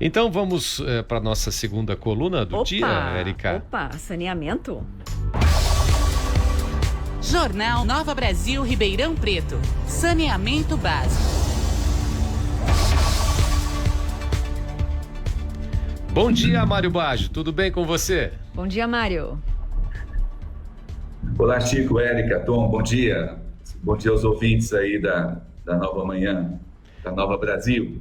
Então vamos para a nossa segunda coluna do dia, Érica. Opa, saneamento. Jornal Nova Brasil Ribeirão Preto. Saneamento básico. Bom dia, Mário Baggio. Tudo bem com você? Bom dia, Mário. Olá, Chico, Érica, Tom, bom dia. Bom dia aos ouvintes aí da Nova Manhã, da Nova Brasil.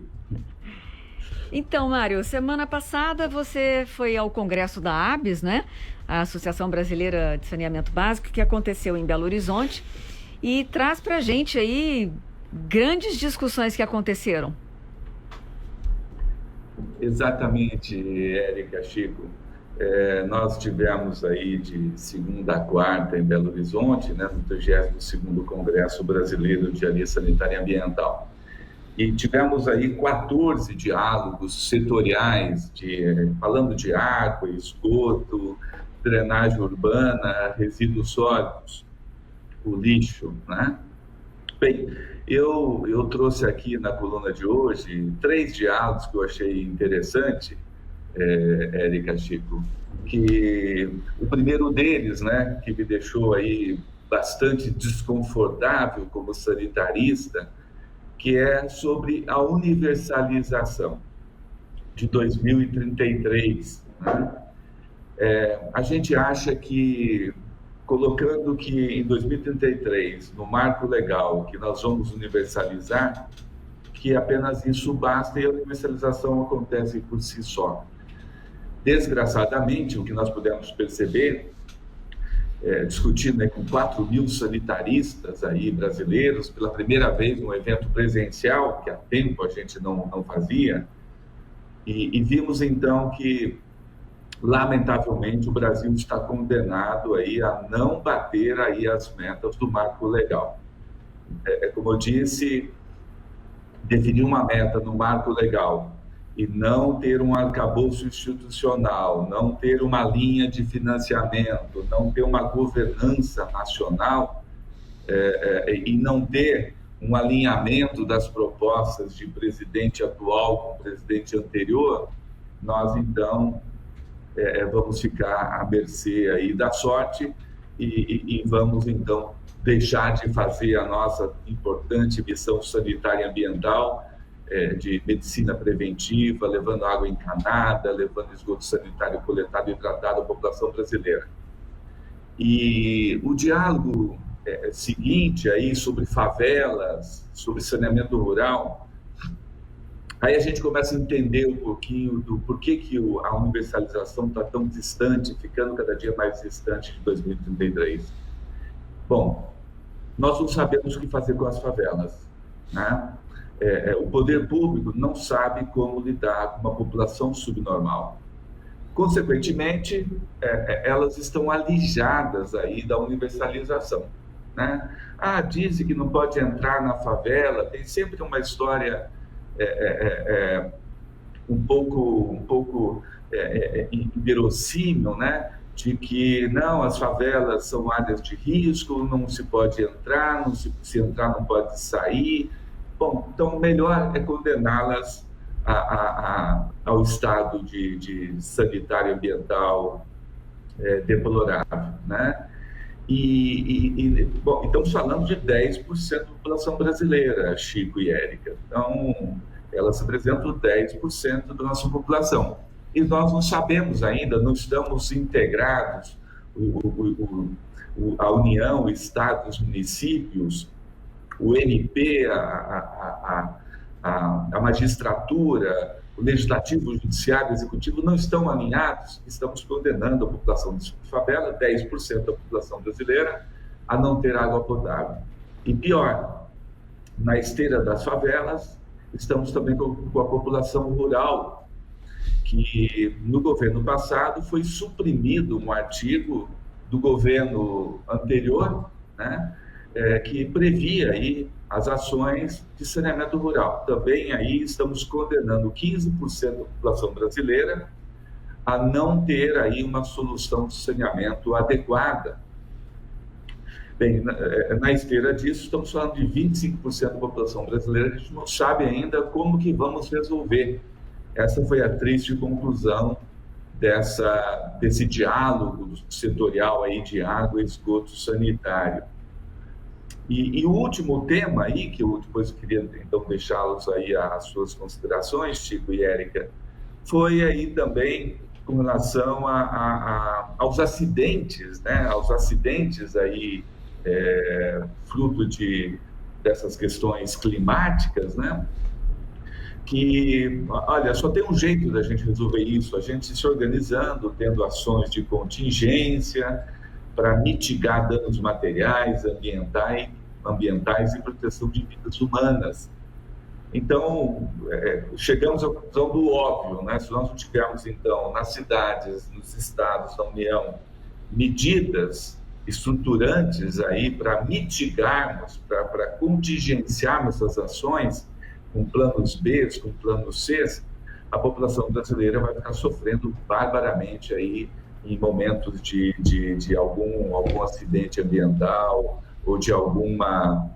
Então, Mário, semana passada você foi ao Congresso da ABS, né? A Associação Brasileira de Saneamento Básico, que aconteceu em Belo Horizonte, e traz pra gente aí grandes discussões que aconteceram. Exatamente, Érica, Chico. Nós tivemos aí de segunda a quarta em Belo Horizonte, né, no 32º Congresso Brasileiro de Engenharia Sanitária e Ambiental. E tivemos aí 14 diálogos setoriais, falando de água, esgoto, drenagem urbana, resíduos sólidos, o lixo, né? Bem, eu trouxe aqui na coluna de hoje 3 diálogos que eu achei interessante, Érica, Chico, que o primeiro deles, né, que me deixou aí bastante desconfortável como sanitarista, que é sobre a universalização de 2033. Né? A gente acha que, colocando que em 2033, no marco legal, que nós vamos universalizar, que apenas isso basta e a universalização acontece por si só. Desgraçadamente, o que nós pudemos perceber, discutindo com 4.000 sanitaristas aí brasileiros, pela primeira vez num evento presencial, que há tempo a gente não fazia, e vimos então que, lamentavelmente, o Brasil está condenado aí a não bater aí as metas do marco legal. Como eu disse, definir uma meta no marco legal e não ter um arcabouço institucional, não ter uma linha de financiamento, não ter uma governança nacional e não ter um alinhamento das propostas de presidente atual com o presidente anterior, nós então vamos ficar à mercê aí da sorte e vamos então deixar de fazer a nossa importante missão sanitária e ambiental de medicina preventiva, levando água encanada, levando esgoto sanitário coletado e tratado à população brasileira. E o diálogo seguinte aí sobre favelas, sobre saneamento rural, aí a gente começa a entender um pouquinho do porquê que a universalização está tão distante, ficando cada dia mais distante de 2033. Bom, nós não sabemos o que fazer com as favelas, né? O poder público não sabe como lidar com uma população subnormal. Consequentemente, elas estão alijadas aí da universalização, né? Dizem que não pode entrar na favela, tem sempre uma história um pouco inverossímil, né? De que não, as favelas são áreas de risco, não se pode entrar, se entrar não pode sair. Bom, então melhor é condená-las ao estado de sanitário ambiental deplorável, né? Bom, estamos falando de 10% da população brasileira, Chico e Érica. Então, elas representam 10% da nossa população. E nós não sabemos ainda, não estamos integrados, a União, o Estado, os municípios, o MP, a magistratura, o legislativo, o judiciário, o executivo não estão alinhados. Estamos condenando a população de favela, 10% da população brasileira, a não ter água potável. E pior, na esteira das favelas, estamos também com a população rural, que no governo passado foi suprimido um artigo do governo anterior, né? Que previa aí as ações de saneamento rural. Também aí estamos condenando 15% da população brasileira a não ter aí uma solução de saneamento adequada. Bem, na esteira disso, estamos falando de 25% da população brasileira, a gente não sabe ainda como que vamos resolver Essa foi a triste conclusão desse diálogo setorial aí de água e esgoto sanitário. E o último tema aí, que eu depois queria então deixá-los aí às suas considerações, Chico e Érica, foi aí também com relação aos acidentes, né? Aos acidentes aí, fruto dessas questões climáticas, né? Que, olha, só tem um jeito da gente resolver isso, a gente se organizando, tendo ações de contingência para mitigar danos materiais, ambientais e proteção de vidas humanas. Então, chegamos à conclusão do óbvio, né? Se nós não tivermos, então, nas cidades, nos estados da União, medidas estruturantes aí para mitigarmos, para contingenciarmos essas ações, com planos B, com planos C, a população brasileira vai ficar sofrendo barbaramente aí em momentos de algum acidente ambiental ou de alguma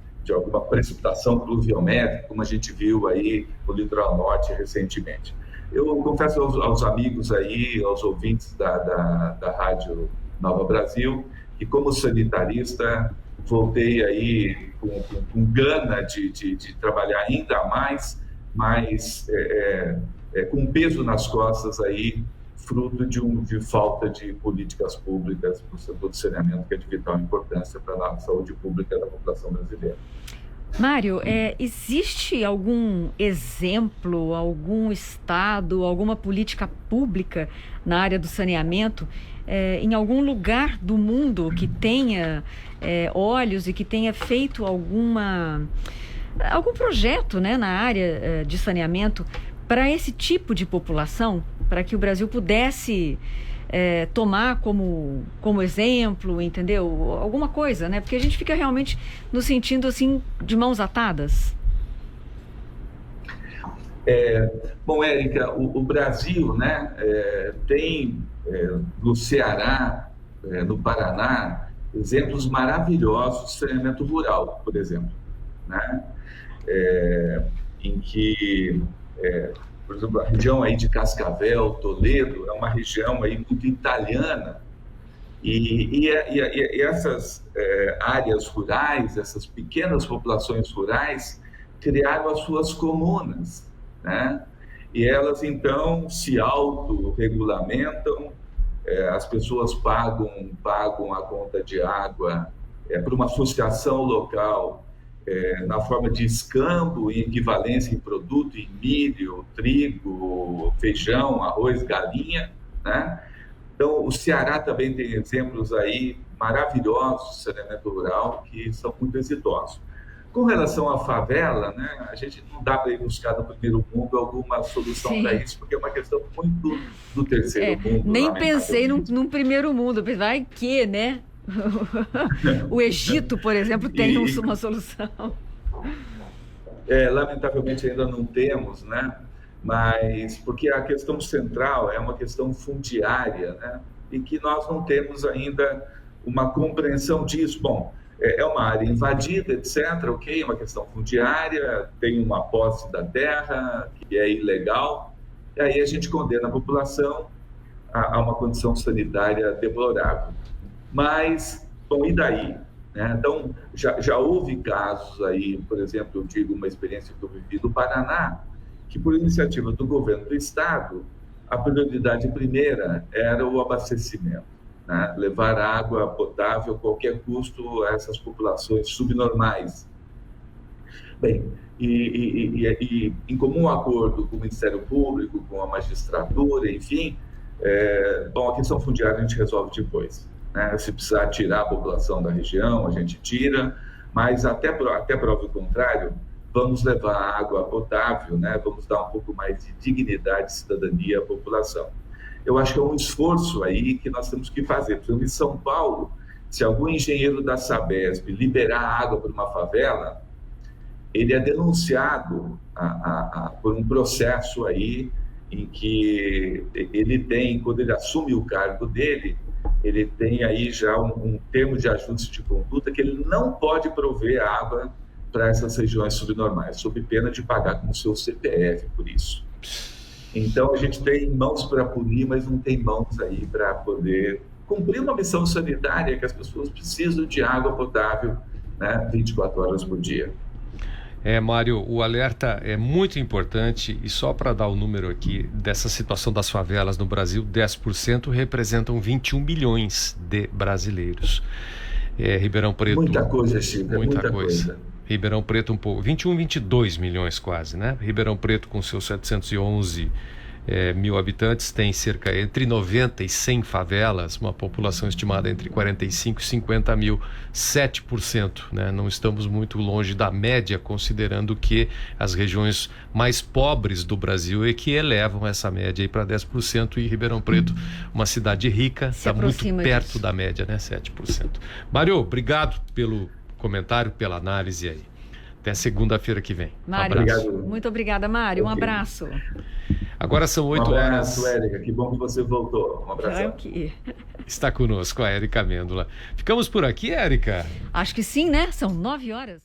precipitação pluviométrica, como a gente viu aí no litoral norte recentemente. Eu confesso aos amigos aí, aos ouvintes da Rádio Nova Brasil, que como sanitarista voltei aí com gana de trabalhar ainda mais, mas com peso nas costas aí, fruto de falta de políticas públicas no setor do saneamento, que é de vital importância para a saúde pública da população brasileira. Mário, existe algum exemplo, algum estado, alguma política pública na área do saneamento em algum lugar do mundo que tenha olhos e que tenha feito algum projeto, né, na área de saneamento para esse tipo de população, para que o Brasil pudesse tomar como exemplo, entendeu? Alguma coisa, né? Porque a gente fica realmente nos sentindo assim, de mãos atadas. Bom, Érica, o Brasil, né, tem no Ceará, no Paraná, exemplos maravilhosos de saneamento rural, por exemplo, né? Em que, por exemplo, a região aí de Cascavel, Toledo, é uma região aí muito italiana, e essas áreas rurais, essas pequenas populações rurais, criaram as suas comunas, né? E elas, então, se autorregulamentam, as pessoas pagam a conta de água por uma associação local, na forma de escambo e equivalência em produto, em milho, trigo, feijão, arroz, galinha, né? Então, o Ceará também tem exemplos aí maravilhosos de saneamento rural que são muito exitosos. Com relação à favela, né, a gente não dá para ir buscar no primeiro mundo alguma solução para isso, porque é uma questão muito do terceiro mundo. Nem pensei num primeiro mundo, vai que, né? O Egito, por exemplo, tem uma solução. Lamentavelmente ainda não temos, né? Mas porque a questão central é uma questão fundiária, né? E que nós não temos ainda uma compreensão disso. Bom, é uma área invadida, etc., ok, é uma questão fundiária, tem uma posse da terra que é ilegal, e aí a gente condena a população a uma condição sanitária deplorável. Mas, bom, e daí? Então, já houve casos aí, por exemplo, eu digo uma experiência que eu vivi no Paraná, que por iniciativa do governo do estado, a prioridade primeira era o abastecimento, né? Levar água potável a qualquer custo a essas populações subnormais. Bem, e em comum acordo com o Ministério Público, com a magistratura, enfim, bom, a questão fundiária a gente resolve depois, né? Se precisar tirar a população da região, a gente tira, mas até prova o contrário, vamos levar água potável, né? Vamos dar um pouco mais de dignidade e cidadania à população. Eu acho que é um esforço aí que nós temos que fazer. Por exemplo, em São Paulo, se algum engenheiro da Sabesp liberar água para uma favela, ele é denunciado por um processo aí em que ele tem, quando ele assume o cargo dele, ele tem aí já um termo de ajuste de conduta que ele não pode prover água para essas regiões subnormais, sob pena de pagar com o seu CPF por isso. Então, a gente tem mãos para punir, mas não tem mãos aí para poder cumprir uma missão sanitária que as pessoas precisam de água potável, né, 24 horas por dia. Mário, o alerta é muito importante e só para dar o número aqui dessa situação das favelas no Brasil, 10% representam 21 milhões de brasileiros. Ribeirão Preto... Muita coisa, Chico, muita coisa. Ribeirão Preto um pouco, 21, 22 milhões quase, né? Ribeirão Preto com seus 711 mil habitantes tem cerca entre 90 e 100 favelas, uma população estimada entre 45 e 50 mil, 7%, né? Não estamos muito longe da média, considerando que as regiões mais pobres do Brasil é que elevam essa média para 10%, e Ribeirão Preto, uma cidade rica, está muito perto disso, da média, né? 7%. Mário, obrigado pelo comentário, pela análise aí. Até segunda-feira que vem. Mário, muito obrigada, Mário. Um abraço. Agora são 8 horas. Um abraço, Érica. Que bom que você voltou. Um abraço. Está conosco a Érica Amêndola. Ficamos por aqui, Érica? Acho que sim, né? São 9 horas.